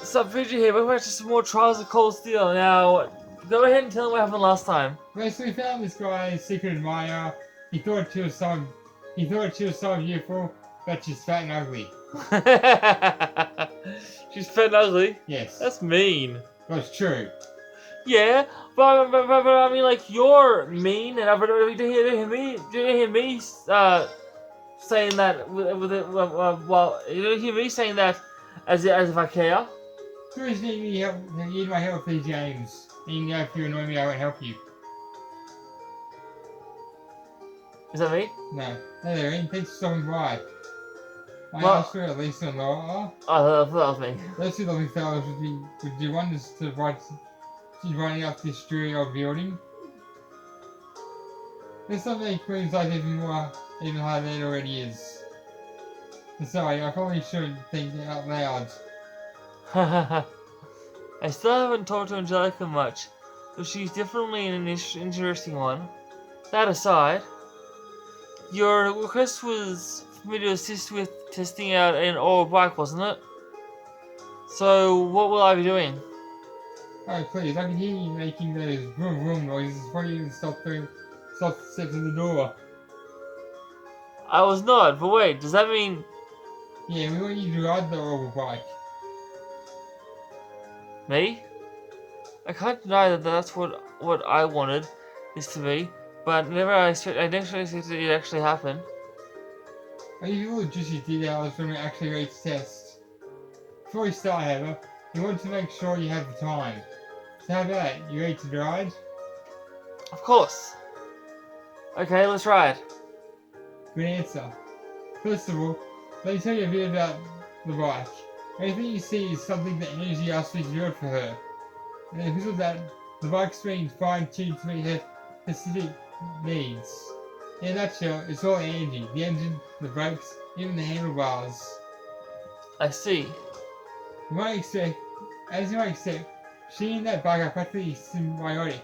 So, Fiji here, we're back to some more Trials of Cold Steel. Now, go ahead and tell them what happened last time. Right, so we found this guy's secret admirer. He thought she was so beautiful, but she's fat and ugly. She's fat and ugly. Yes. That's mean. That's true. Yeah, but I mean, like, you're mean, and did you hear me saying that you didn't hear me saying that as if I care? You always need my help with these games. And you know if you annoy me, I won't help you. Is that me? No. Hey there, Ian. Thanks for stopping by. My Well- Oscar, at least and Laura. Oh, I thought that was me. Those two lovely fellows would do wonders to running up this dreary old building. Let's not make Queen's life even harder than it already is. I'm sorry, I probably shouldn't think out loud. I still haven't talked to Angelica much, but she's definitely an interesting one. That aside, your request was for me to assist with testing out an old bike, wasn't it? So, what will I be doing? Oh, please, I can hear you making those vroom vroom noises before you even stop the steps of the door. I was not, but wait, does that mean Yeah, we want you to ride the old bike. me? I can't deny that that's what I wanted this to be, but I never expected it to actually happen. Are you all juicy details when we're actually ready to test? Before we start, however, you want to make sure you have the time. So how about it? You ready to ride? Of course. Okay, let's ride. Good answer. First of all, let me tell you a bit about the bike. Everything you see is something that Energy asked me to build for her. And because of that, the bike's been fine-tuned to meet her specific needs. In a nutshell, it's all Angie. The engine, the brakes, even the handlebars. I see. As you might expect, she and that bike are practically symbiotic.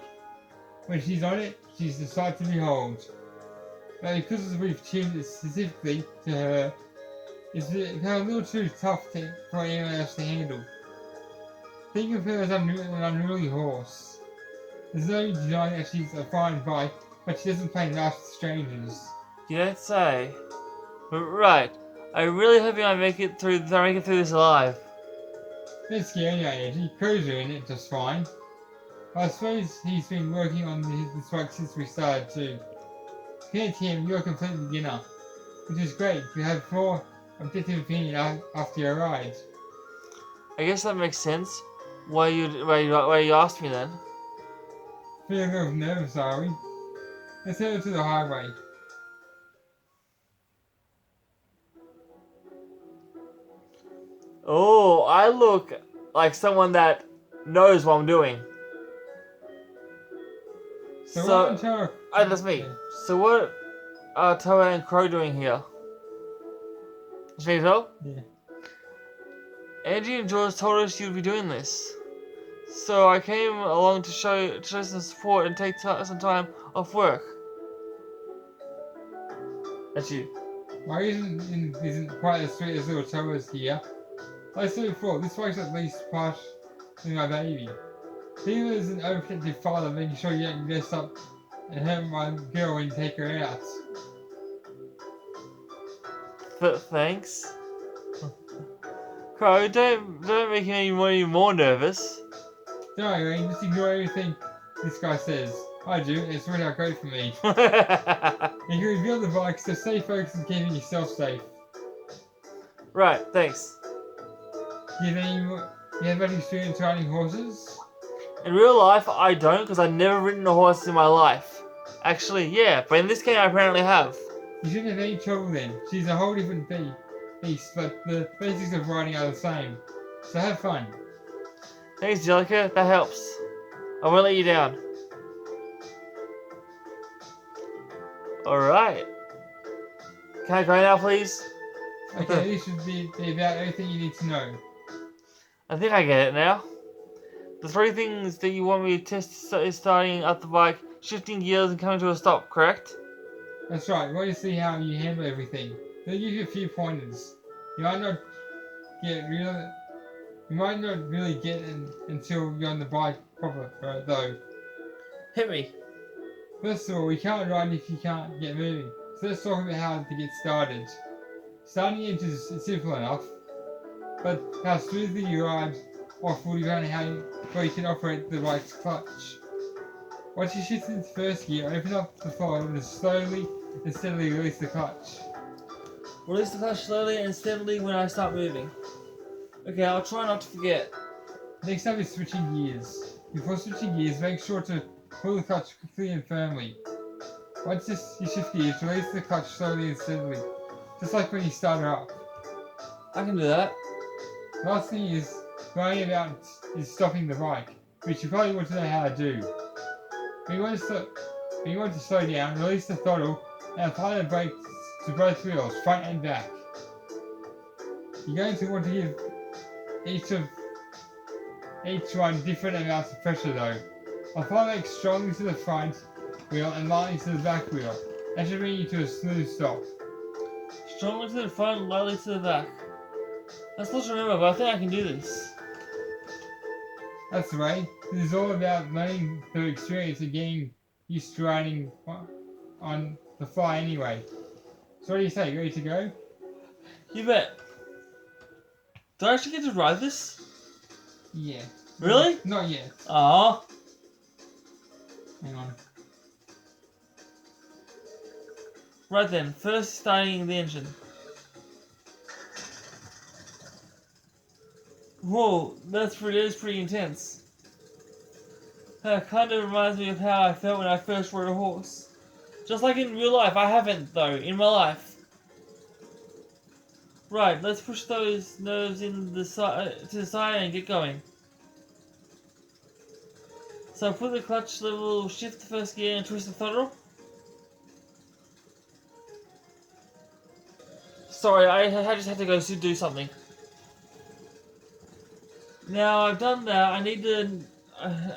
When she's on it, she's the sight to behold. But because we've tuned it specifically to her, it's become a little too tough for anyone else to handle. Think of her as an unruly horse. There's no denying that she's a fine bike, but she doesn't play nice with strangers. You don't say. But right, I really hope I make it through this alive. Don't scare you, Angie. Crow's are in it just fine. I suppose he's been working on this bike since we started too. Compared to him, you're a complete beginner, which is great. You have more objective opinion after your ride. I guess that makes sense. Why you asked me then? Feeling a little nervous, are we? Let's head to the highway. Oh, I look like someone that knows what I'm doing. So, that's me. So what are Toa and Crow doing here? It's me as well? Yeah. Angie and George told us you'd be doing this. So I came along to show some support and take some time off work. That's you. My reason isn't quite as sweet as little Toa's here. Like I said before, this bike's at least partially my baby. Even as an overprotective father, making sure you don't mess up and hurt my girl when you take her out. Thanks. Crow, don't make me any more nervous. Don't worry, just ignore everything this guy says. I do, it's really not great for me. You can reveal the bike, so stay focused on keeping yourself safe. Right, thanks. You have much experience riding horses? In real life, I don't, because I've never ridden a horse in my life. Actually, yeah, but in this game, I apparently have. You shouldn't have any trouble then. She's a whole different beast, but the basics of riding are the same. So have fun. Thanks, Jellica, that helps. I won't let you down. Alright. Can I go now, please? Okay, this should be about everything you need to know. I think I get it now. The 3 things that you want me to test is starting up the bike, shifting gears, and coming to a stop, correct? That's right, we want to see how you handle everything. They'll give you a few pointers. You might not get You might not really get in until you're on the bike proper, right, though. Hit me. First of all, we can't ride if you can't get moving. So let's talk about how to get started. Starting it is simple enough, but how smoothly you ride off will depend on how you can operate the bike's clutch. Once you shift into first gear, open up the throttle and slowly and steadily release the clutch. Release the clutch slowly and steadily when I start moving. Okay, I'll try not to forget. Next up is switching gears. Before switching gears, make sure to pull the clutch quickly and firmly. Once you shift gears, release the clutch slowly and steadily, just like when you start it up. I can do that. Last thing is worrying about is stopping the bike, which you probably want to know how to do. When you want to slow down, release the throttle and apply the brakes to both wheels, front and back. You're going to want to give each one different amounts of pressure though. Apply brakes strongly to the front wheel and lightly to the back wheel. That should bring you to a smooth stop. Strongly to the front, lightly to the back. That's not to remember, but I think I can do this. That's the way. This is all about learning through experience and getting used to riding on the fly anyway. So what do you say, ready to go? You bet. Do I actually get to ride this? Yeah. Really? Not yet. Aww. Hang on. Right then, first starting the engine. Whoa, that is pretty intense. Kind of reminds me of how I felt when I first rode a horse. Just like in real life, I haven't though, in my life. Right, let's push those nerves in the to the side and get going. So put the clutch level, shift the first gear and twist the throttle. Sorry, I just had to go do something. Now I've done that,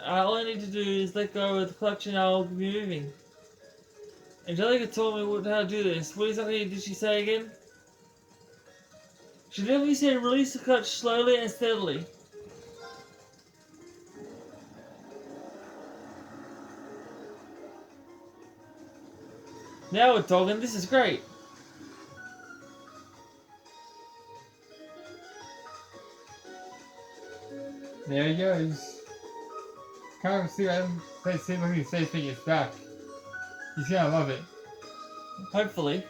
all I need to do is let go of the clutch and I'll be moving. Angelica told me how to do this. What exactly did she say again? She definitely said release the clutch slowly and steadily. Now we're talking, this is great. There he goes. Can't see let's see if he says when he gets back. He's gonna love it. Hopefully.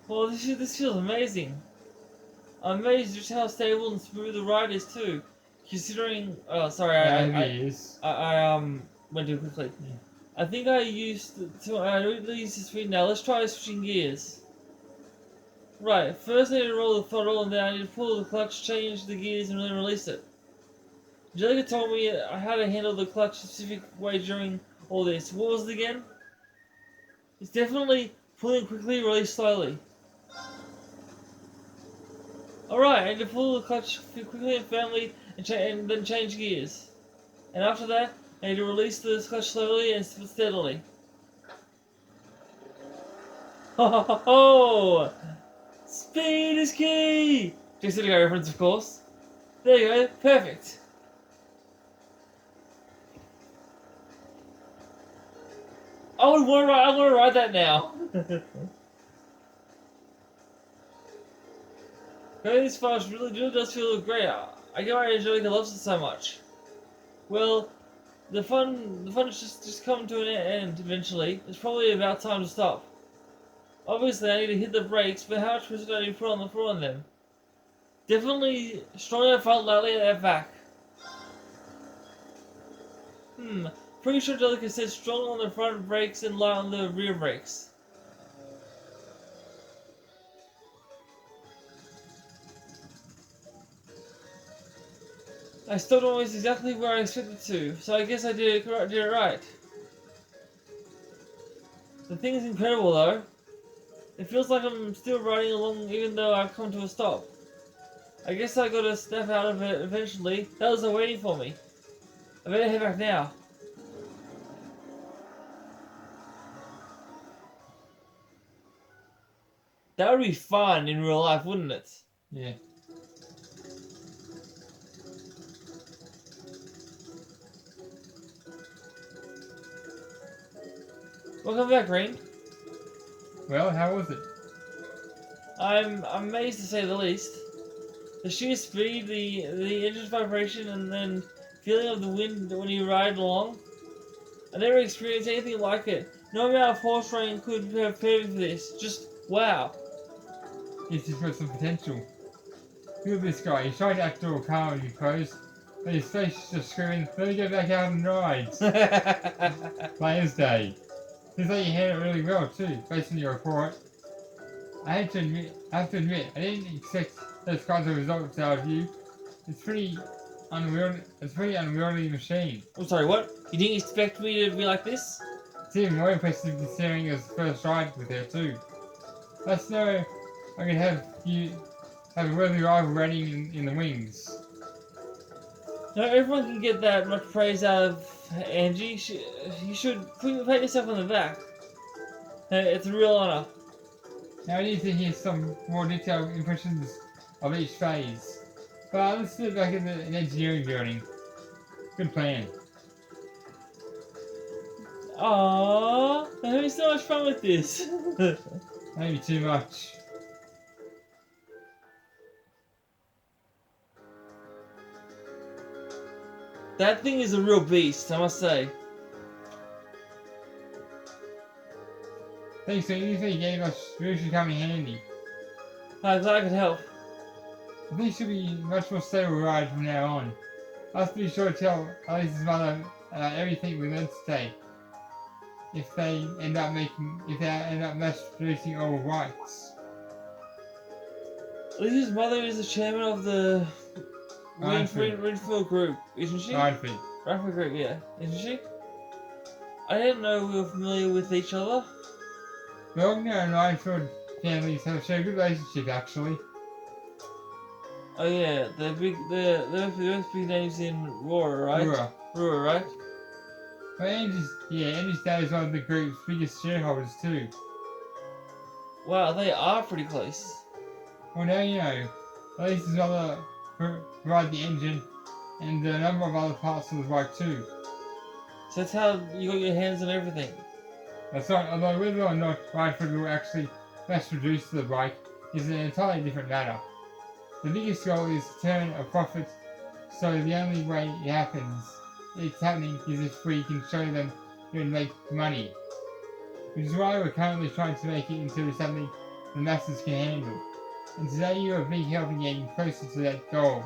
Well, this feels amazing. I'm amazed just how stable and smooth the ride is too. Considering, oh sorry, I went too quickly. Yeah. I think I used the speed now. Let's try switching gears. Right, first I need to roll the throttle and then I need to pull the clutch, change the gears and then release it. Angelica told me how to handle the clutch a specific way during all this. What was it again? It's definitely pulling quickly, release slowly. Alright, I need to pull the clutch quickly and firmly and then change gears. And after that, I need to release the clutch slowly and steadily. Ho ho ho ho! Speed is key! Jacksepticeye reference, of course. There you go, perfect. I want to ride that now. Going this fast really does feel great. I get why Angelica loves it so much. Well, the fun just come to an end eventually. It's probably about time to stop. Obviously, I need to hit the brakes, but how much pressure do I need to put on them? Definitely strong at the front, lightly at the back. Pretty sure Angelica said strong on the front brakes and light on the rear brakes. I stopped almost exactly where I expected to, so I guess I did it right. The thing is incredible though. It feels like I'm still riding along even though I've come to a stop. I guess I gotta snap out of it eventually. That was waiting for me. I better head back now. That would be fun in real life, wouldn't it? Yeah. Welcome back, Green. Well, how was it? I'm amazed to say the least. The sheer speed, the engine's vibration, and then feeling of the wind when you ride along. I never experienced anything like it. No amount of horse riding could have prepared me for this. Just wow. It's just got some potential. Look at this guy. He's trying to act all calm and composed, but his face is just screaming, "Let me get back out and ride." Player's Day. Seems like you handled it really well too, based on your report. I have to admit, I didn't expect those kinds of results out of you. It's pretty unwieldy machine. I'm sorry, what? You didn't expect me to be like this? It's even more impressive considering it was the first ride with her too. Let's know I can have a worthy rival riding in the wings. No, everyone can get that much praise out of Angie. You should pat yourself on the back. It's a real honor. Now I need to hear some more detailed impressions of each phase. But let's sit back in the engineering building. Good plan. Aww, I'm having so much fun with this. Maybe too much. That thing is a real beast, I must say. Thanks for anything you gave us really should come in handy. I'm glad I could help. I think it should be a much more stable ride from now on. I have to be sure to tell Alice's mother everything we learned today. If they end up mass producing all whites. Lisa's mother is the chairman of the Rhineford. Renfield Group, isn't she? Rhineford. Renfield Group, yeah, isn't she? I didn't know we were familiar with each other. The Ogner and Rhineford families have shown a good relationship actually. Oh yeah, they're both big names in Roar, right? Ura. Roar, right? Well, Angie's dad is one of the group's biggest shareholders too. Wow, they are pretty close. Well, now you know. Alice's mother provide the engine and a number of other parts of the bike too. So that's how you got your hands on everything. That's right, although whether or not Rhineford will actually mass produce the bike is an entirely different matter. The biggest goal is to turn a profit, so the only way it's happening is if we can show them we can make money. Which is why we're currently trying to make it into something the masses can handle. And today you are a big help in getting closer to that goal.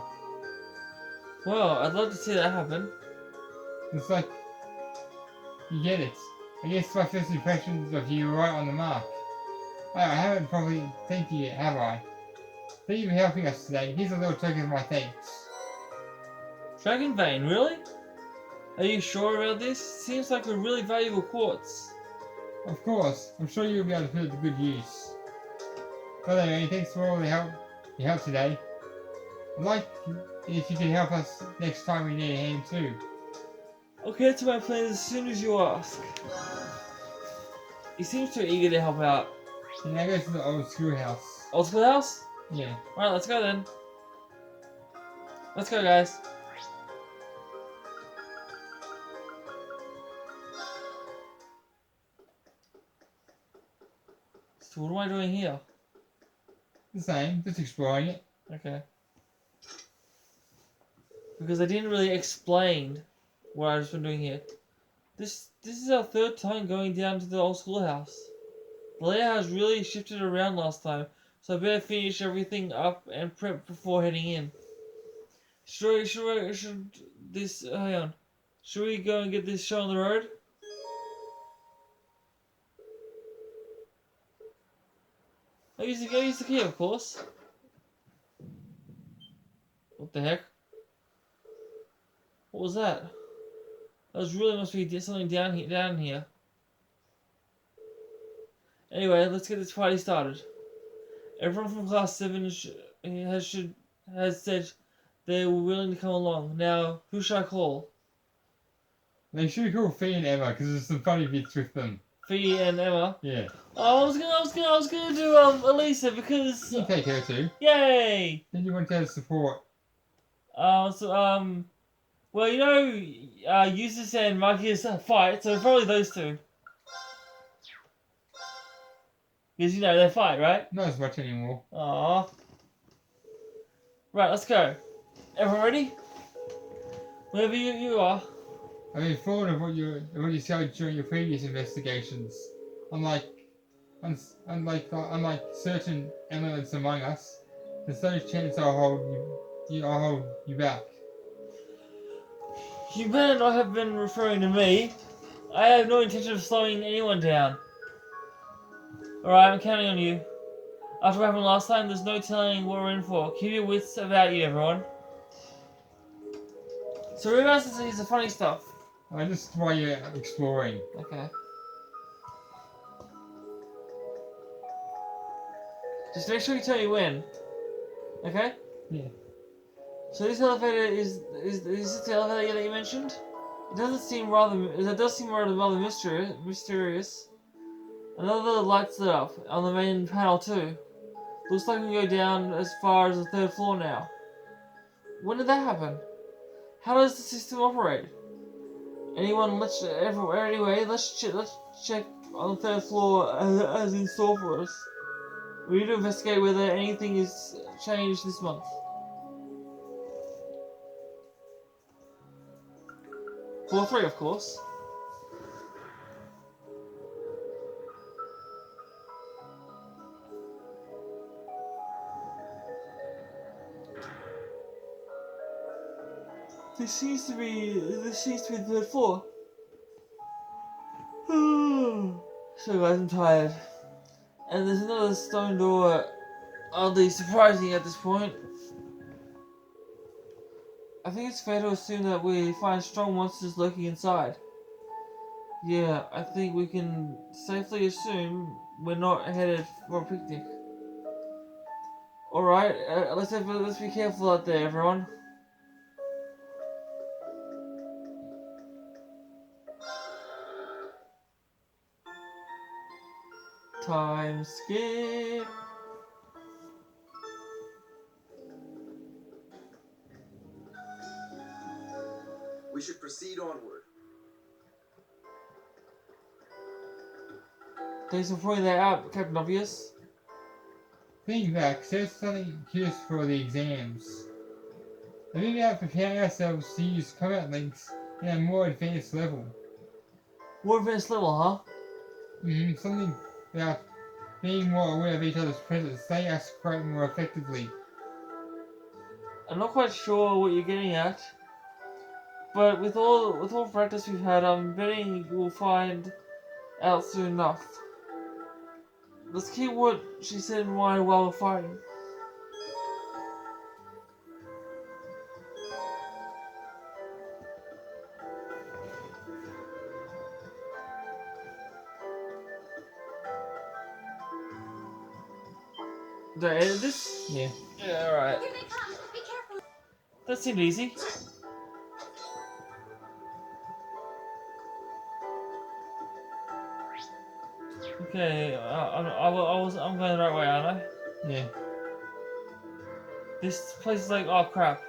Well, I'd love to see that happen. It's like you get it. I guess my first impressions of you were right on the mark. I haven't probably thanked you yet, have I? Thank you for helping us today. Here's a little token of my thanks. Dragon Vein, really? Are you sure about this? Seems like a really valuable quartz. Of course, I'm sure you'll be able to put it to good use. Well anyway, thanks for all your help today. I'd like if you could help us next time we need a hand too. I'll get to my plans as soon as you ask. He seems too eager to help out. And now go to the old schoolhouse. Old schoolhouse? Yeah. Alright, let's go then. Let's go, guys. So what am I doing here? The same, just exploring it. Okay. Because I didn't really explain what I've just been doing here. This is our third time going down to the old schoolhouse. The layout has really shifted around last time, so I better finish everything up and prep before heading in. Should this hang on. Should we go and get this show on the road? I use the key, of course. What the heck? What was that? That really must be something down here. Anyway, let's get this party started. Everyone from Class 7 has said they were willing to come along. Now, who should I call? They should call Fee and Emma because there's some funny bits with them. Fee and Emma. Yeah. Oh, I was gonna do Elisa because You can take her too. yay. Then you want to have support. Well, you know, Eustace and Marcus fight, so probably those two. Because you know they fight, right? Not as much anymore. Aww. Right, let's go. Everyone ready? Wherever you are. I've been informed of what you showed during your previous investigations. Unlike certain elements among us, there's no chance I'll hold you back. You better not have been referring to me. I have no intention of slowing anyone down. Alright, I'm counting on you. After what happened last time, there's no telling what we're in for. Keep your wits about you, everyone. So whereabouts is the funny stuff? Just while you're exploring. Okay. Just make sure you tell me when. Okay? Yeah. So this elevator is this the elevator that you mentioned? It does seem rather mysterious. Another light's lit up on the main panel too. Looks like we can go down as far as the 3rd floor now. When did that happen? How does the system operate? Anyway, let's check on the 3rd floor as in store for us. We need to investigate whether anything is changed this month. Floor 3, of course. This seems to be the 3rd floor. So guys, I'm tired. And there's another stone door, oddly surprising at this point. I think it's fair to assume that we find strong monsters lurking inside. Yeah, I think we can safely assume we're not headed for a picnic. Alright, let's be careful out there, everyone. Time skip. We should proceed onward. Thanks for pointing that out, Captain Obvious. Thinking back, there's something curious for the exams. I think we have to prepare ourselves to use combat links in a more advanced level. More advanced level, huh? Something about being more aware of each other's presence, they us quite more effectively. I'm not quite sure what you're getting at, but with all practice we've had, I'm betting we'll find out soon enough. Let's keep what she said in mind while we're fighting. Did I edit this? Yeah. Yeah, alright. Here they come. Be careful. That seemed easy. Okay, I'm going the right way, aren't I? Yeah. This place is like, oh crap.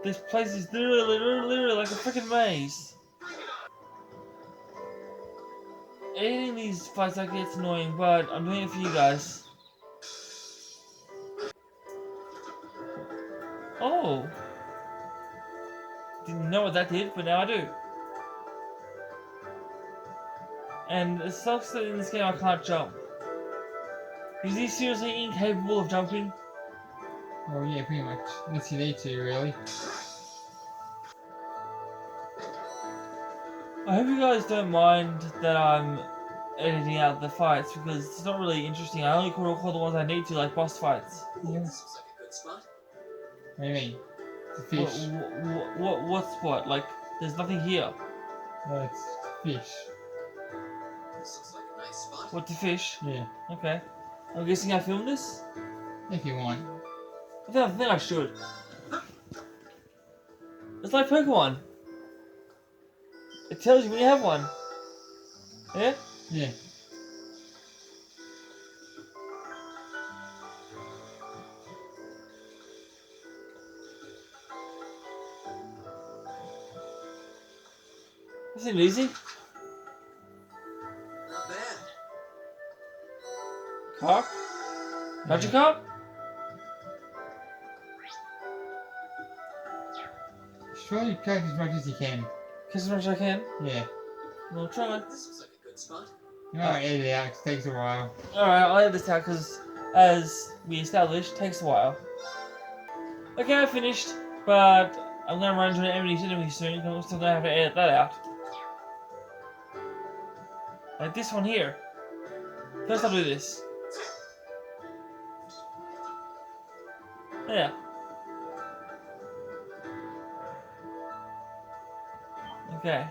This place is literally like a freaking maze. Editing these fights that gets annoying, but I'm doing it for you guys. Oh. Didn't know what that did, but now I do. And it sucks that in this game I can't jump. Is he seriously incapable of jumping? Oh yeah, pretty much. Unless you need to, really. I hope you guys don't mind that I'm editing out the fights because it's not really interesting. I only call the ones I need to, like boss fights. Yeah. This looks like a good spot. What do you mean? It's a fish. What spot? Like, there's nothing here. No, it's fish. This looks like a nice spot. What to fish? Yeah. Okay. I'm guessing I filmed this? If you want. I think I should. It's like Pokemon. It tells you when you have one. Yeah? Yeah. This ain't easy. Not bad. Cock? Magic cock? Surely catch as much as you can. Kiss as much as I can. Yeah. I'll try. This looks like a good spot. You know, edit it out 'cause it takes a while. Alright, I'll edit this out because, as we established, it takes a while. Okay, I finished, but I'm gonna run into an enemy soon, so I'm still gonna have to edit that out. Like this one here. First I'll do this. Yeah. Okay.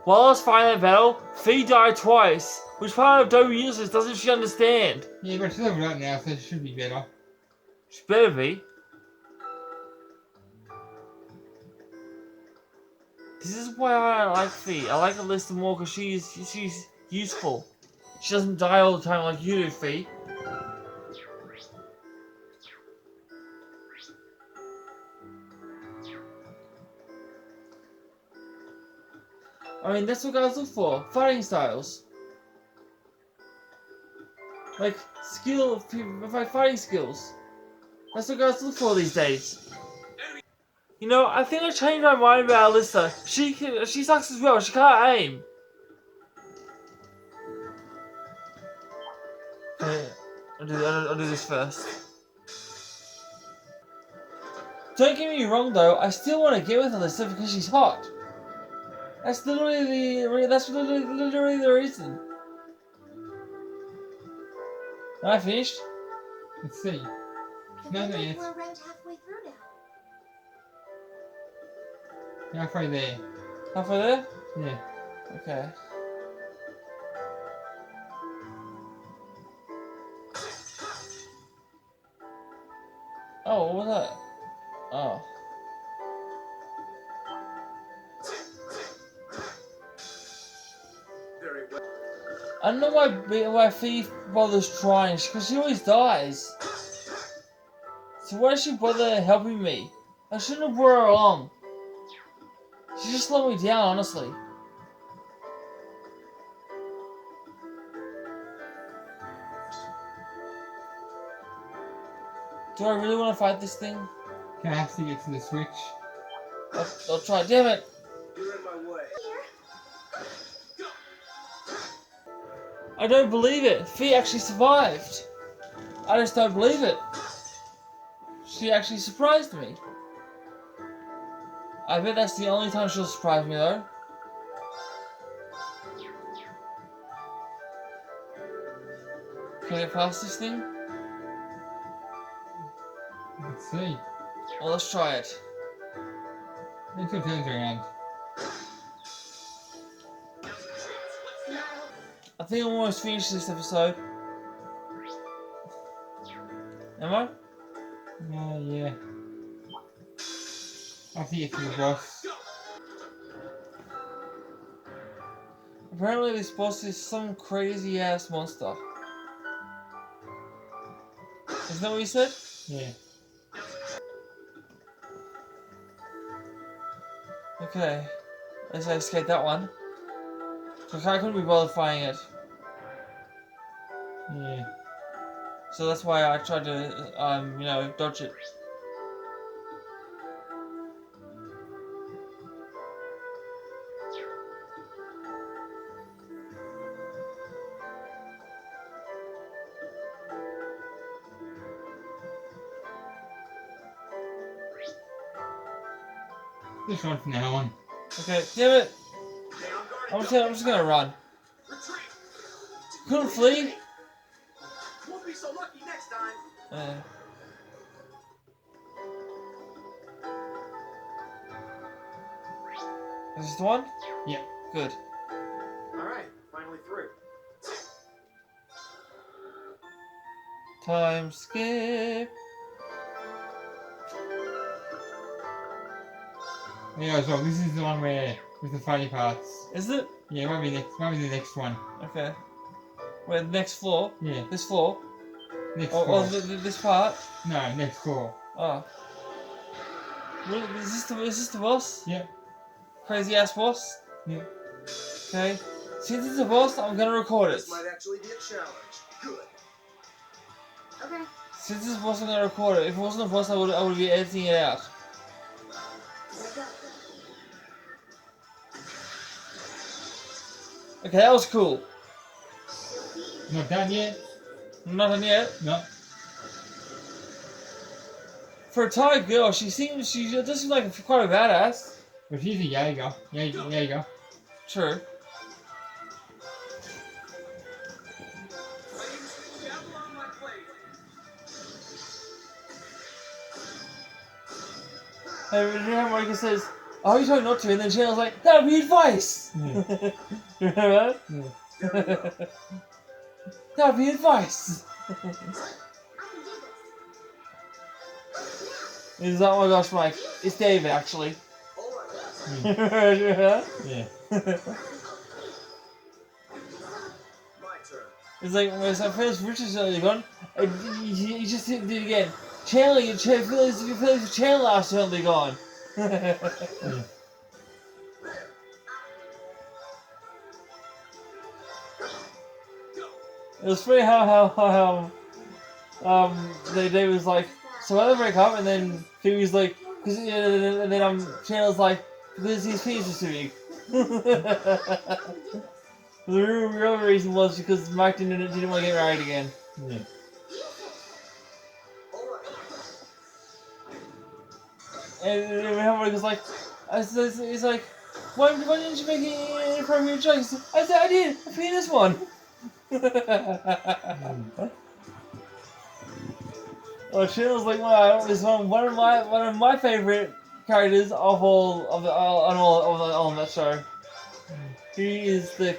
While I was fighting that battle, Fee died twice. Which part of Dobby useless doesn't she understand? Yeah, but she's leveled up now, so it should be better. She better be. This is why I like Fee. I like Alyssa more because she's useful. She doesn't die all the time like you do, Fee. I mean, that's what guys look for. Fighting styles. Like, fighting skills. That's what guys look for these days. You know, I think I changed my mind about Alyssa. She sucks as well. She can't aim. Okay, I'll do this first. Don't get me wrong though, I still want to get with Alyssa because she's hot. That's literally the reason. Am I finished? Let's see. The No, windows yet. were around halfway through now. Halfway there. Halfway there? Yeah. Okay. Oh, what was that? Oh. Very well. I don't know why Fee bothers trying, because she always dies. So why does she bother helping me? I shouldn't have brought her along. She just slowed me down, honestly. Do I really want to fight this thing? Can I have to get to the switch? I'll try. Damn it! You're in my way. I don't believe it. Fee actually survived. I just don't believe it. She actually surprised me. I bet that's the only time she'll surprise me though. Can I get past this thing? Let's see. Well, let's try it. Until it turns around. I think I'm almost finished this episode. Am I? Yeah. I have to get to the boss. Apparently this boss is some crazy ass monster. Isn't that what you said? Yeah. Okay. At least I escaped that one. Because I couldn't be bothered fighting it. Yeah. So that's why I tried to, dodge it. Just run from now on. Okay, damn it! Stay on guard. I'm just gonna run. Retreat. Couldn't flee? Won't be so lucky next time. Is this the one? Yep. Good. All right, finally through. Time skip. Yeah, so this is the one where with the funny parts. Is it? Yeah, might be the next one. Okay. Wait, next floor? Yeah, This floor? next Oh, floor. this part? No, next floor. Oh. Well, is this the boss? Yeah, Crazy ass boss? yeah. Okay. Since it's a boss, I'm gonna record it. This might actually be a challenge. Good. Okay. Since it's a boss, I'm gonna record it. If it wasn't a boss, I would be editing it out. Here we go. Okay, that was cool. Not done yet? Not done yet. No. For a Thai girl, she does seem like quite a badass. But she's a Jaeger. Jaeger. True. Hey, remember how Marika says, "Oh, you told me not to," and then Shannon's like, "That would be advice." Yeah. You remember Yeah. that? That would be advice. I can do this. He's like, "Oh my gosh, Mike, it's David actually." All right. Remember? Yeah. My turn. It's like when I finished Richard's earlier gone, you just did it again. Chandler, your feelings for Chandler are suddenly gone. Yeah. It was funny how they was like, so why they break up, and then Phoebe's like, cause and then Chandler's like, because his penis is too big. The real reason was because Mike didn't want to get married again. Yeah. All right. And everybody was like, he's like, why didn't you make an inappropriate joke? He said, I did, a penis one. Oh, Chandler's like, wow, this one of my favorite characters of all of that show. He is the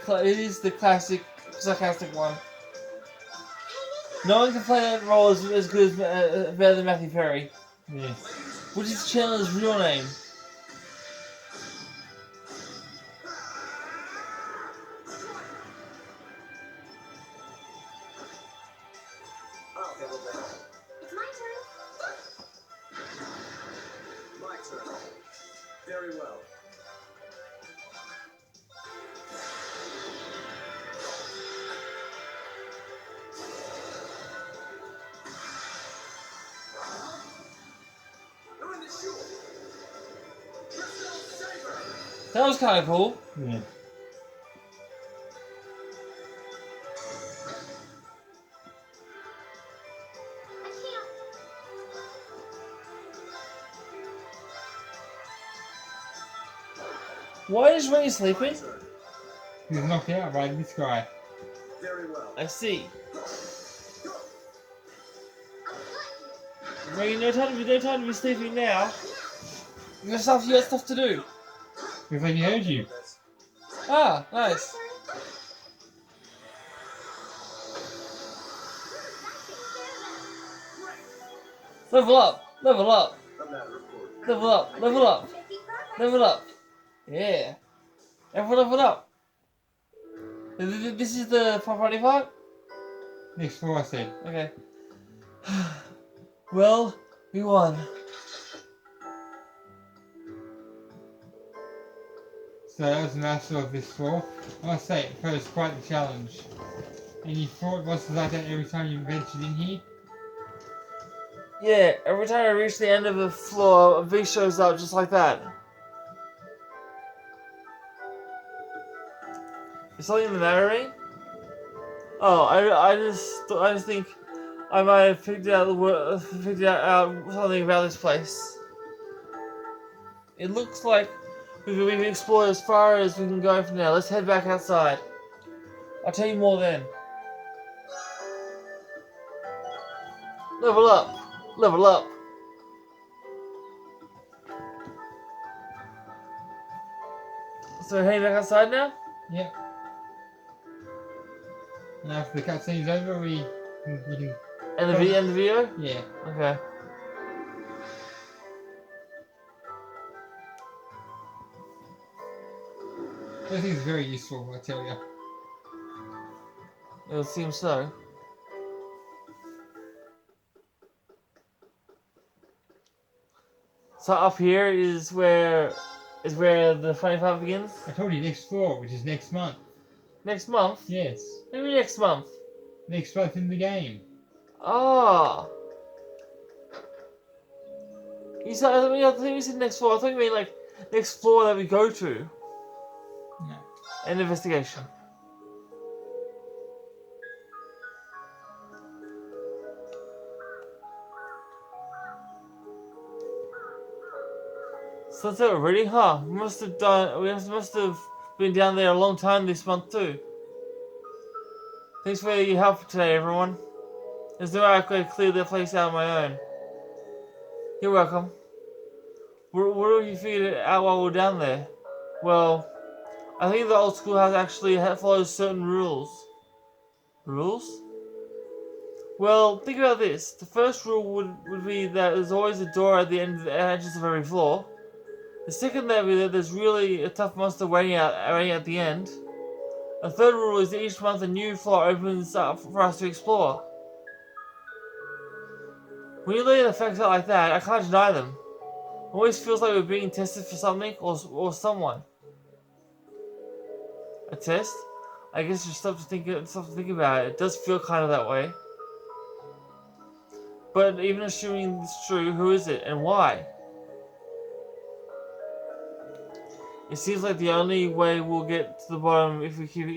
classic sarcastic one. No one can play that role as good as better than Matthew Perry, Yeah. which is Chandler's real name. I'll handle that. It's my turn. My turn. Very well. You're in the shoe. Crystal Saber. That was kind of cool. Yeah. I can't. Why is Ray sleeping? My turn. He's knocked out by this guy. Very well. I see. Go. Ray, no time to be sleeping now. You got stuff to do. Because like he heard you. Ah, nice. Level up, level up, A matter of course. level up, level up, level up. Yeah. Everyone level up. This is the party part? Next floor, I said. Okay. Well, we won. So that was the master of this floor. I must say, it posed quite the challenge. And you fought bosses like that every time you ventured in here? Yeah, every time I reach the end of the floor, a V shows up just like that. Is something the matter, Ray? Oh, I just think I might have figured out something about this place. It looks like we can explore as far as we can go for now. Let's head back outside. I'll tell you more then. Level up. Level up. So we're heading back outside now? Yep. And after the cutscene's over, you can... And the video? Yeah. Okay. I think it's very useful, I tell you. It would seem so. So up here is where the funny part begins. I told you next floor, which is next month. Next month? Yes. Maybe next month. Next month in the game. Ah. You said, I think you said next floor. I thought you mean like next floor that we go to. No. An investigation. So that's it already, huh? We must have been down there a long time this month too. Thanks for your help today, everyone. There's no way I could clear the place out on my own. You're welcome. What have you figured out while we're down there? Well, I think the old schoolhouse actually follows certain rules. Rules? Well, think about this. The first rule would be that there's always a door at the entrance of every floor. The second that would be that there's really a tough monster waiting at the end. The third rule is that each month a new floor opens up for us to explore. When you lay the facts out like that, I can't deny them. It always feels like we're being tested for something or someone. A test? I guess just stop to think about it. It does feel kind of that way. But even assuming it's true, who is it and why? It seems like the only way we'll get to the bottom if we keep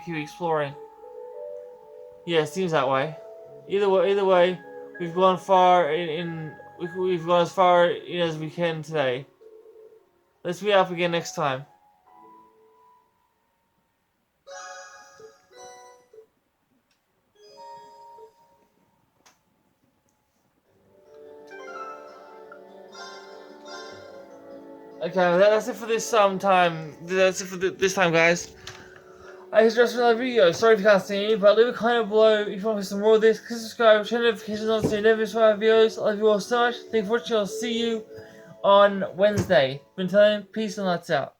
exploring. Yeah, it seems that way. Either way, we've gone far we've gone as far in as we can today. Let's meet up again next time. Okay, that's it for this time. That's it for this time, guys. I suggest another video. Sorry if you can't see me, but leave a comment below if you want to see some more of this. Click subscribe, turn notifications on so you never miss my videos. I love you all so much. Thank you for watching. I'll see you on Wednesday. Until then, peace and lights out.